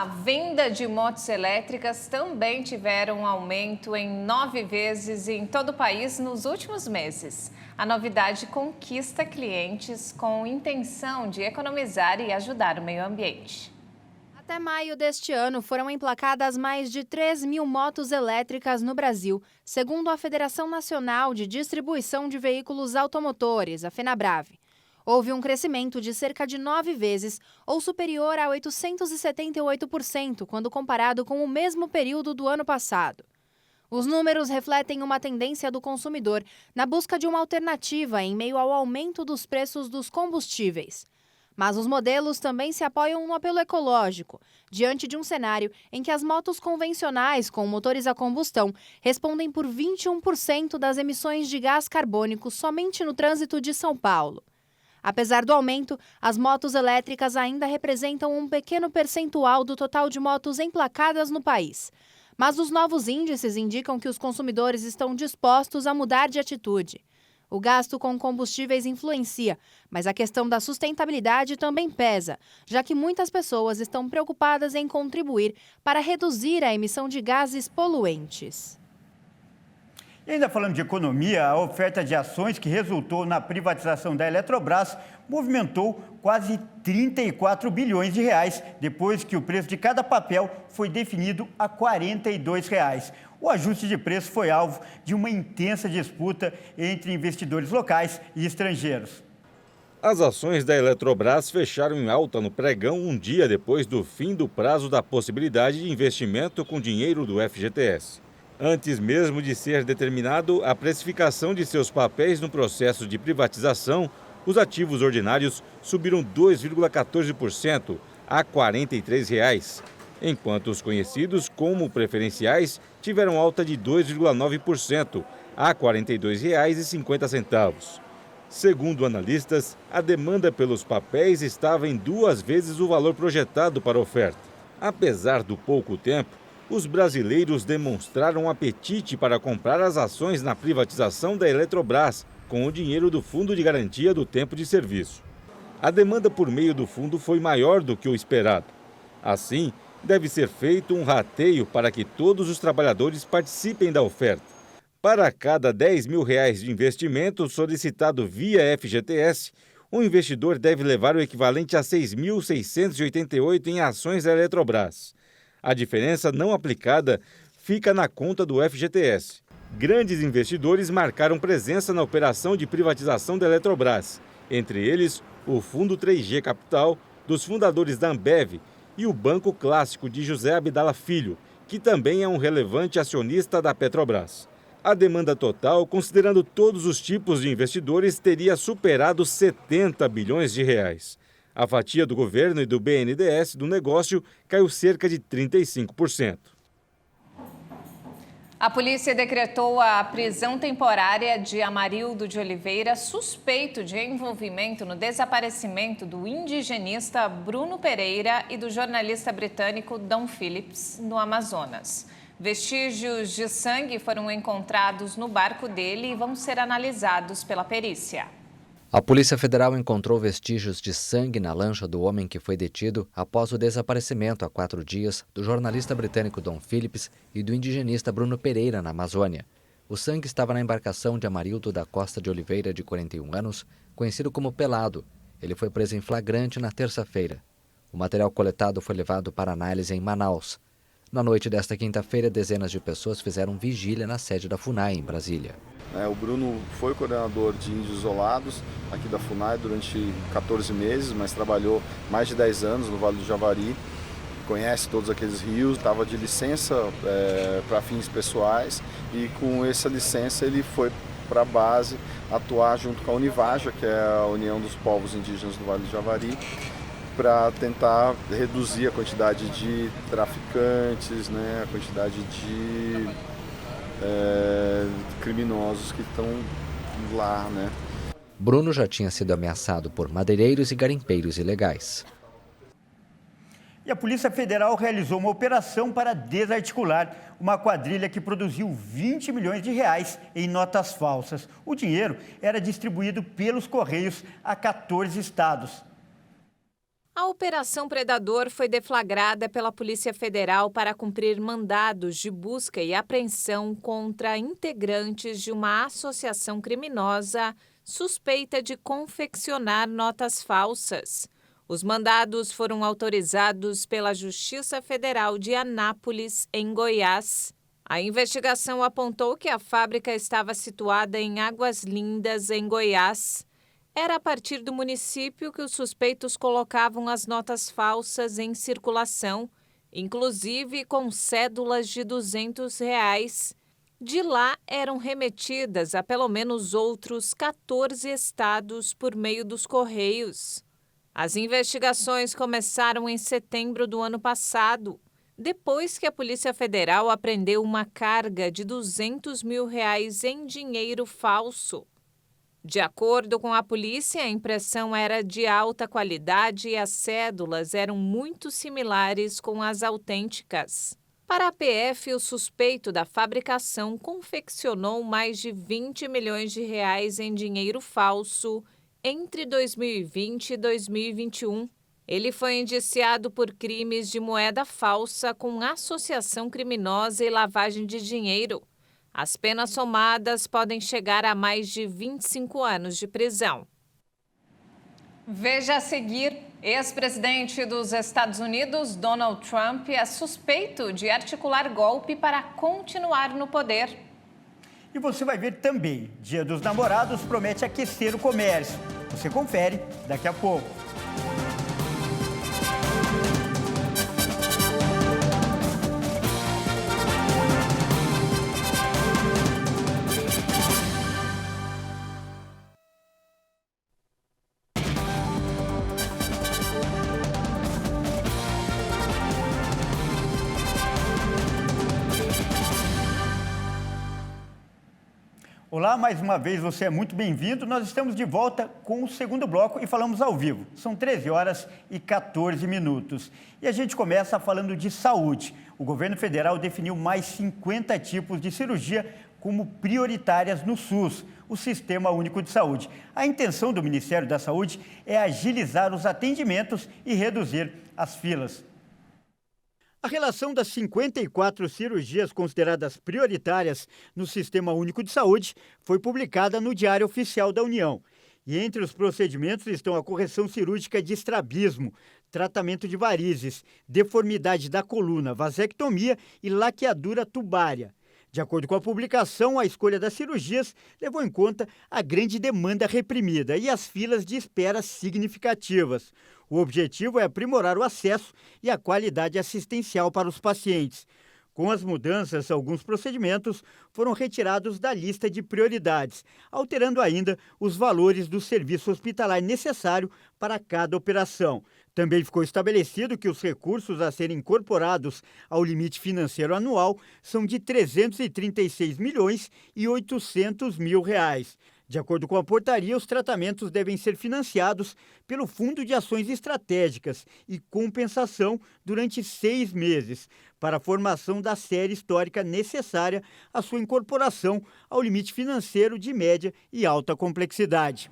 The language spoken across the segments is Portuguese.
venda de motos elétricas também tiveram um aumento em 9 vezes em todo o país nos últimos meses. A novidade conquista clientes com intenção de economizar e ajudar o meio ambiente. Até maio deste ano, foram emplacadas mais de 3 mil motos elétricas no Brasil, segundo a Federação Nacional de Distribuição de Veículos Automotores, a FenaBrave. Houve um crescimento de cerca de 9 vezes, ou superior a 878%, quando comparado com o mesmo período do ano passado. Os números refletem uma tendência do consumidor na busca de uma alternativa em meio ao aumento dos preços dos combustíveis. Mas os modelos também se apoiam no apelo ecológico, diante de um cenário em que as motos convencionais com motores a combustão respondem por 21% das emissões de gás carbônico somente no trânsito de São Paulo. Apesar do aumento, as motos elétricas ainda representam um pequeno percentual do total de motos emplacadas no país. Mas os novos índices indicam que os consumidores estão dispostos a mudar de atitude. O gasto com combustíveis influencia, mas a questão da sustentabilidade também pesa, já que muitas pessoas estão preocupadas em contribuir para reduzir a emissão de gases poluentes. E ainda falando de economia, a oferta de ações que resultou na privatização da Eletrobras movimentou quase 34 bilhões de reais, depois que o preço de cada papel foi definido a R$ 42. O ajuste de preço foi alvo de uma intensa disputa entre investidores locais e estrangeiros. As ações da Eletrobras fecharam em alta no pregão um dia depois do fim do prazo da possibilidade de investimento com dinheiro do FGTS. Antes mesmo de ser determinado a precificação de seus papéis no processo de privatização, os ativos ordinários subiram 2,14% a R$ 43, enquanto os conhecidos como preferenciais tiveram alta de 2,9% a R$ 42,50. Segundo analistas, a demanda pelos papéis estava em 2 vezes o valor projetado para a oferta. Apesar do pouco tempo, os brasileiros demonstraram apetite para comprar as ações na privatização da Eletrobras, com o dinheiro do Fundo de Garantia do Tempo de Serviço. A demanda por meio do fundo foi maior do que o esperado. Assim, deve ser feito um rateio para que todos os trabalhadores participem da oferta. Para cada R$ 10 mil de investimento solicitado via FGTS, o investidor deve levar o equivalente a 6.688 em ações da Eletrobras. A diferença não aplicada fica na conta do FGTS. Grandes investidores marcaram presença na operação de privatização da Eletrobras, entre eles o Fundo 3G Capital, dos fundadores da Ambev, e o Banco Clássico de José Abdala Filho, que também é um relevante acionista da Petrobras. A demanda total, considerando todos os tipos de investidores, teria superado 70 bilhões de reais. A fatia do governo e do BNDES do negócio caiu cerca de 35%. A polícia decretou a prisão temporária de Amarildo de Oliveira, suspeito de envolvimento no desaparecimento do indigenista Bruno Pereira e do jornalista britânico Dom Phillips, no Amazonas. Vestígios de sangue foram encontrados no barco dele e vão ser analisados pela perícia. A Polícia Federal encontrou vestígios de sangue na lancha do homem que foi detido após o desaparecimento há 4 dias do jornalista britânico Dom Phillips e do indigenista Bruno Pereira, na Amazônia. O sangue estava na embarcação de Amarildo da Costa de Oliveira, de 41 anos, conhecido como Pelado. Ele foi preso em flagrante na terça-feira. O material coletado foi levado para análise em Manaus. Na noite desta quinta-feira, dezenas de pessoas fizeram vigília na sede da FUNAI, em Brasília. O Bruno foi coordenador de índios isolados aqui da FUNAI durante 14 meses, mas trabalhou mais de 10 anos no Vale do Javari, conhece todos aqueles rios, estava de licença para fins pessoais e com essa licença ele foi para a base atuar junto com a Univaja, que é a União dos Povos Indígenas do Vale do Javari, para tentar reduzir a quantidade de traficantes, a quantidade de criminosos que estão lá, Bruno já tinha sido ameaçado por madeireiros e garimpeiros ilegais. E a Polícia Federal realizou uma operação para desarticular uma quadrilha que produziu 20 milhões de reais em notas falsas. O dinheiro era distribuído pelos Correios a 14 estados. A Operação Predador foi deflagrada pela Polícia Federal para cumprir mandados de busca e apreensão contra integrantes de uma associação criminosa suspeita de confeccionar notas falsas. Os mandados foram autorizados pela Justiça Federal de Anápolis, em Goiás. A investigação apontou que a fábrica estava situada em Águas Lindas, em Goiás. Era a partir do município que os suspeitos colocavam as notas falsas em circulação, inclusive com cédulas de R$200. De lá eram remetidas a pelo menos outros 14 estados por meio dos Correios. As investigações começaram em setembro do ano passado, depois que a Polícia Federal apreendeu uma carga de R$200 mil em dinheiro falso. De acordo com a polícia, a impressão era de alta qualidade e as cédulas eram muito similares com as autênticas. Para a PF, o suspeito da fabricação confeccionou mais de R$20 milhões em dinheiro falso entre 2020 e 2021. Ele foi indiciado por crimes de moeda falsa com associação criminosa e lavagem de dinheiro. As penas somadas podem chegar a mais de 25 anos de prisão. Veja a seguir, ex-presidente dos Estados Unidos, Donald Trump, é suspeito de articular golpe para continuar no poder. E você vai ver também, Dia dos Namorados promete aquecer o comércio. Você confere daqui a pouco. Olá, mais uma vez você é muito bem-vindo. Nós estamos de volta com o segundo bloco e falamos ao vivo. São 13 horas e 14 minutos. E a gente começa falando de saúde. O governo federal definiu mais 50 tipos de cirurgia como prioritárias no SUS, o Sistema Único de Saúde. A intenção do Ministério da Saúde é agilizar os atendimentos e reduzir as filas. A relação das 54 cirurgias consideradas prioritárias no Sistema Único de Saúde foi publicada no Diário Oficial da União. E entre os procedimentos estão a correção cirúrgica de estrabismo, tratamento de varizes, deformidade da coluna, vasectomia e laqueadura tubária. De acordo com a publicação, a escolha das cirurgias levou em conta a grande demanda reprimida e as filas de espera significativas. O objetivo é aprimorar o acesso e a qualidade assistencial para os pacientes. Com as mudanças, alguns procedimentos foram retirados da lista de prioridades, alterando ainda os valores do serviço hospitalar necessário para cada operação. Também ficou estabelecido que os recursos a serem incorporados ao limite financeiro anual são de R$ 336.800.000. De acordo com a portaria, os tratamentos devem ser financiados pelo Fundo de Ações Estratégicas e compensação durante 6 meses, para a formação da série histórica necessária à sua incorporação ao limite financeiro de média e alta complexidade.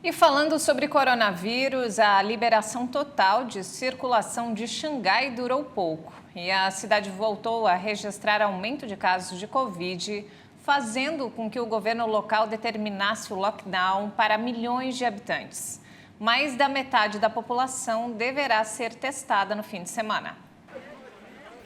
E falando sobre coronavírus, a liberação total de circulação de Xangai durou pouco e a cidade voltou a registrar aumento de casos de Covid, fazendo com que o governo local determinasse o lockdown para milhões de habitantes. Mais da metade da população deverá ser testada no fim de semana.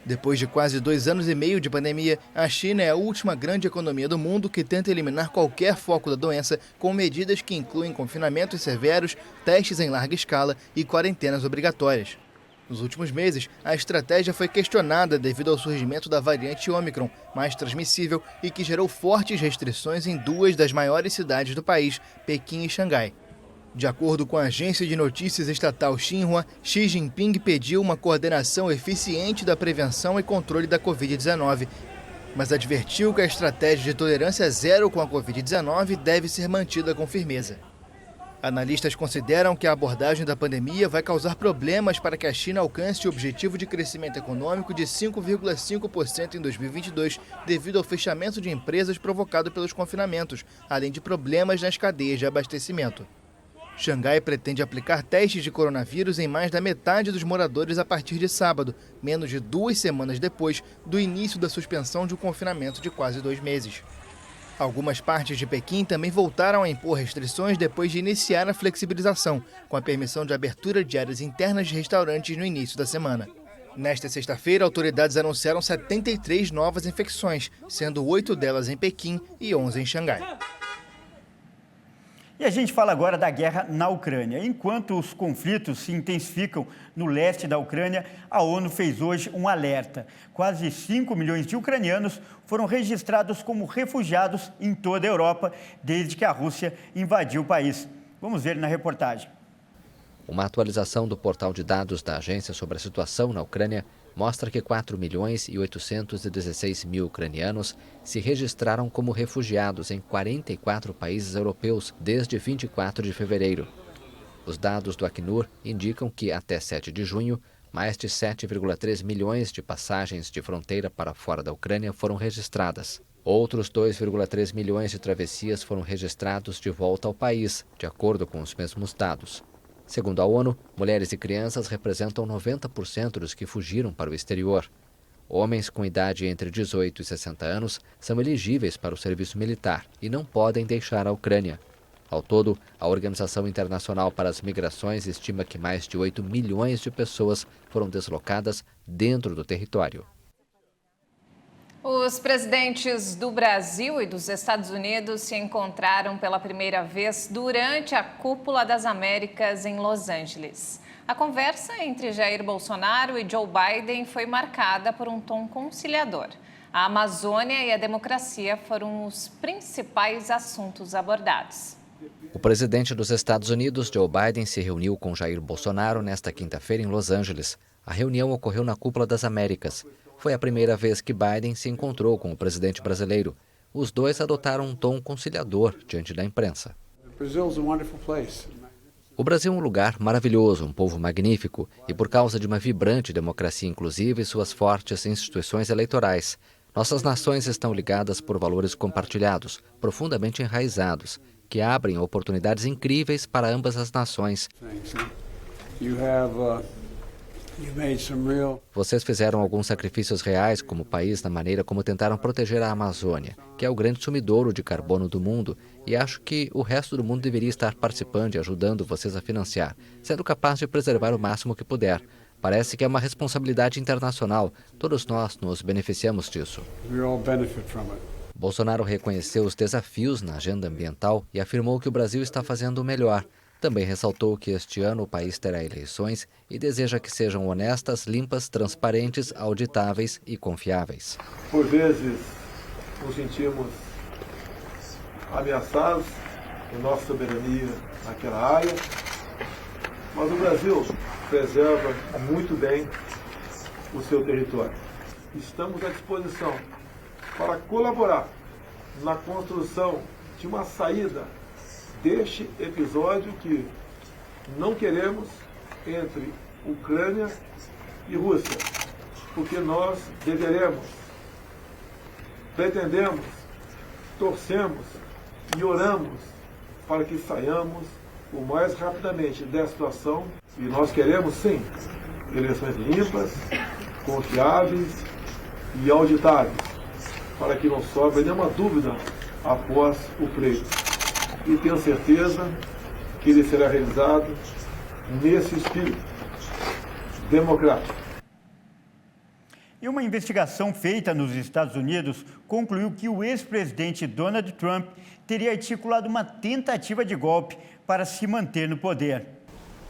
Depois de quase 2 anos e meio de pandemia, a China é a última grande economia do mundo que tenta eliminar qualquer foco da doença com medidas que incluem confinamentos severos, testes em larga escala e quarentenas obrigatórias. Nos últimos meses, a estratégia foi questionada devido ao surgimento da variante Ômicron, mais transmissível e que gerou fortes restrições em 2 das maiores cidades do país, Pequim e Xangai. De acordo com a agência de notícias estatal Xinhua, Xi Jinping pediu uma coordenação eficiente da prevenção e controle da Covid-19, mas advertiu que a estratégia de tolerância zero com a Covid-19 deve ser mantida com firmeza. Analistas consideram que a abordagem da pandemia vai causar problemas para que a China alcance o objetivo de crescimento econômico de 5,5% em 2022, devido ao fechamento de empresas provocado pelos confinamentos, além de problemas nas cadeias de abastecimento. Xangai pretende aplicar testes de coronavírus em mais da metade dos moradores a partir de sábado, menos de 2 semanas depois do início da suspensão de um confinamento de quase 2 meses. Algumas partes de Pequim também voltaram a impor restrições depois de iniciar a flexibilização, com a permissão de abertura de áreas internas de restaurantes no início da semana. Nesta sexta-feira, autoridades anunciaram 73 novas infecções, sendo 8 delas em Pequim e 11 em Xangai. E a gente fala agora da guerra na Ucrânia. Enquanto os conflitos se intensificam no leste da Ucrânia, a ONU fez hoje um alerta. Quase 5 milhões de ucranianos foram registrados como refugiados em toda a Europa desde que a Rússia invadiu o país. Vamos ver na reportagem. Uma atualização do portal de dados da agência sobre a situação na Ucrânia mostra que 4.816.000 ucranianos se registraram como refugiados em 44 países europeus desde 24 de fevereiro. Os dados do Acnur indicam que, até 7 de junho, mais de 7,3 milhões de passagens de fronteira para fora da Ucrânia foram registradas. Outros 2,3 milhões de travessias foram registrados de volta ao país, de acordo com os mesmos dados. Segundo a ONU, mulheres e crianças representam 90% dos que fugiram para o exterior. Homens com idade entre 18 e 60 anos são elegíveis para o serviço militar e não podem deixar a Ucrânia. Ao todo, a Organização Internacional para as Migrações estima que mais de 8 milhões de pessoas foram deslocadas dentro do território. Os presidentes do Brasil e dos Estados Unidos se encontraram pela primeira vez durante a Cúpula das Américas em Los Angeles. A conversa entre Jair Bolsonaro e Joe Biden foi marcada por um tom conciliador. A Amazônia e a democracia foram os principais assuntos abordados. O presidente dos Estados Unidos, Joe Biden, se reuniu com Jair Bolsonaro nesta quinta-feira em Los Angeles. A reunião ocorreu na Cúpula das Américas. Foi a primeira vez que Biden se encontrou com o presidente brasileiro. Os dois adotaram um tom conciliador diante da imprensa. O Brasil é um lugar maravilhoso, um povo magnífico, e por causa de uma vibrante democracia inclusiva e suas fortes instituições eleitorais. Nossas nações estão ligadas por valores compartilhados, profundamente enraizados, que abrem oportunidades incríveis para ambas as nações. Vocês fizeram alguns sacrifícios reais como país na maneira como tentaram proteger a Amazônia, que é o grande sumidouro de carbono do mundo, e acho que o resto do mundo deveria estar participando e ajudando vocês a financiar, sendo capaz de preservar o máximo que puder. Parece que é uma responsabilidade internacional. Todos nós nos beneficiamos disso. Bolsonaro reconheceu os desafios na agenda ambiental e afirmou que o Brasil está fazendo o melhor. Também ressaltou que este ano o país terá eleições e deseja que sejam honestas, limpas, transparentes, auditáveis e confiáveis. Por vezes nos sentimos ameaçados em nossa soberania naquela área, mas o Brasil preserva muito bem o seu território. Estamos à disposição para colaborar na construção de uma saída deste episódio que não queremos entre Ucrânia e Rússia, porque nós pretendemos, torcemos e oramos para que saiamos o mais rapidamente dessa situação, e nós queremos sim eleições limpas, confiáveis e auditáveis, para que não sobre nenhuma dúvida após o pleito. E tenho certeza que ele será realizado nesse espírito democrático. E uma investigação feita nos Estados Unidos concluiu que o ex-presidente Donald Trump teria articulado uma tentativa de golpe para se manter no poder.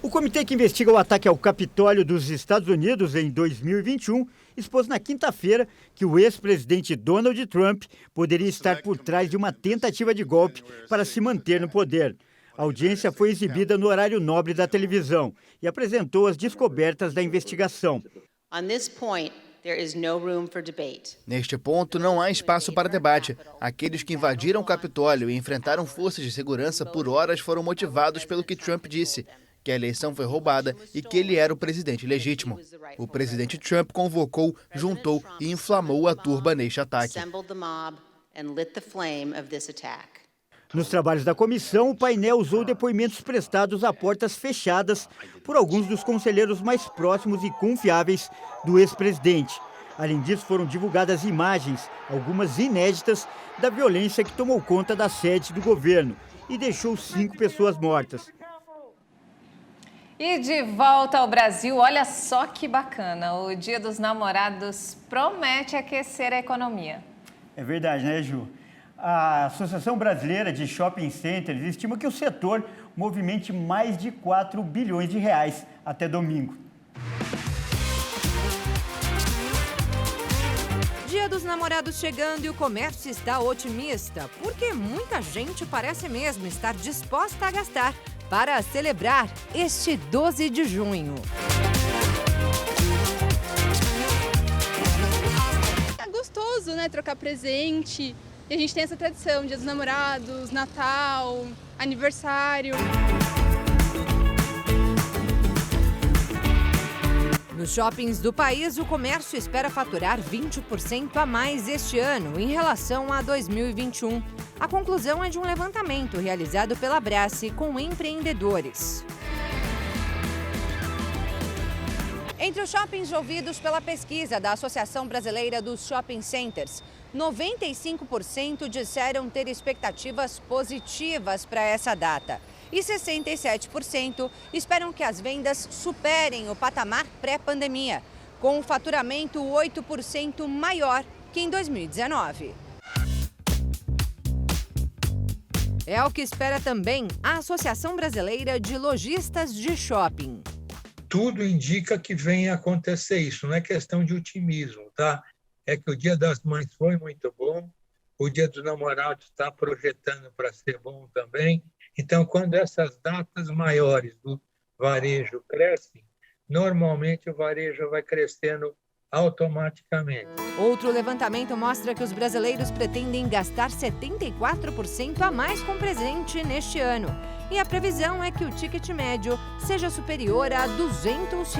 O comitê que investiga o ataque ao Capitólio dos Estados Unidos em 2021 expôs na quinta-feira que o ex-presidente Donald Trump poderia estar por trás de uma tentativa de golpe para se manter no poder. A audiência foi exibida no horário nobre da televisão e apresentou as descobertas da investigação. Neste ponto, não há espaço para debate. Aqueles que invadiram o Capitólio e enfrentaram forças de segurança por horas foram motivados pelo que Trump disse, que a eleição foi roubada e que ele era o presidente legítimo. O presidente Trump convocou, juntou e inflamou a turba neste ataque. Nos trabalhos da comissão, o painel usou depoimentos prestados a portas fechadas por alguns dos conselheiros mais próximos e confiáveis do ex-presidente. Além disso, foram divulgadas imagens, algumas inéditas, da violência que tomou conta da sede do governo e deixou 5 pessoas mortas. E de volta ao Brasil, olha só que bacana, o Dia dos Namorados promete aquecer a economia. É verdade, né, Ju? A Associação Brasileira de Shopping Centers estima que o setor movimente mais de 4 bilhões de reais até domingo. Dia dos Namorados chegando e o comércio está otimista, porque muita gente parece mesmo estar disposta a gastar para celebrar este 12 de junho. É gostoso, né? Trocar presente. E a gente tem essa tradição, Dia dos Namorados, Natal, aniversário. Nos shoppings do país, o comércio espera faturar 20% a mais este ano em relação a 2021. A conclusão é de um levantamento realizado pela Brasce com empreendedores. Entre os shoppings ouvidos pela pesquisa da Associação Brasileira dos Shopping Centers, 95% disseram ter expectativas positivas para essa data. E 67% esperam que as vendas superem o patamar pré-pandemia, com um faturamento 8% maior que em 2019. É o que espera também a Associação Brasileira de Lojistas de Shopping. Tudo indica que venha acontecer isso, não é questão de otimismo, tá? É que o Dia das Mães foi muito bom, o Dia dos Namorados está projetando para ser bom também. Então, quando essas datas maiores do varejo crescem, normalmente o varejo vai crescendo automaticamente. Outro levantamento mostra que os brasileiros pretendem gastar 74% a mais com presente neste ano. E a previsão é que o ticket médio seja superior a R$ 200.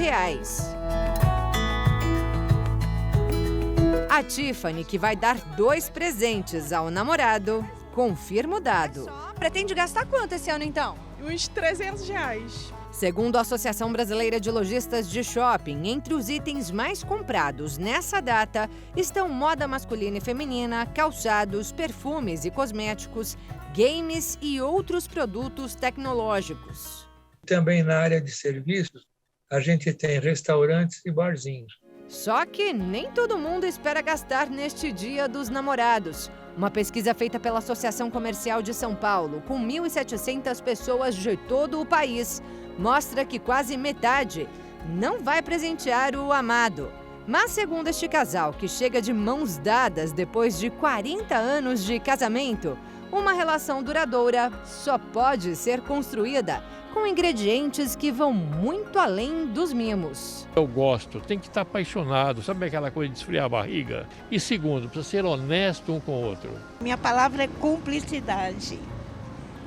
A Tiffany, que vai dar 2 presentes ao namorado, confirma o dado. Pretende gastar quanto esse ano, então? Uns R$300. Segundo a Associação Brasileira de Lojistas de Shopping, entre os itens mais comprados nessa data estão moda masculina e feminina, calçados, perfumes e cosméticos, games e outros produtos tecnológicos. Também na área de serviços, a gente tem restaurantes e barzinhos. Só que nem todo mundo espera gastar neste Dia dos Namorados. Uma pesquisa feita pela Associação Comercial de São Paulo, com 1.700 pessoas de todo o país, mostra que quase metade não vai presentear o amado. Mas segundo este casal, que chega de mãos dadas depois de 40 anos de casamento, uma relação duradoura só pode ser construída com ingredientes que vão muito além dos mimos. Eu gosto, tem que estar apaixonado, sabe aquela coisa de esfriar a barriga? E segundo, precisa ser honesto um com o outro. Minha palavra é cumplicidade,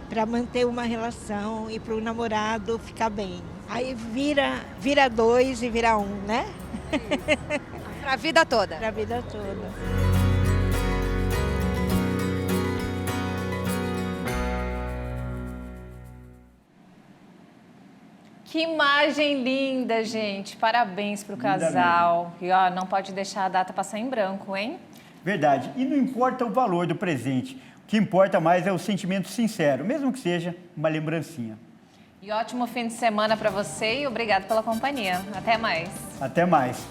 para manter uma relação e para o namorado ficar bem. Aí vira 2 e vira 1, né? Para a vida toda. Para a vida toda. Que imagem linda, gente. Parabéns para o casal. E ó, não pode deixar a data passar em branco, hein? Verdade. E não importa o valor do presente. O que importa mais é o sentimento sincero, mesmo que seja uma lembrancinha. E ótimo fim de semana para você e obrigado pela companhia. Até mais. Até mais.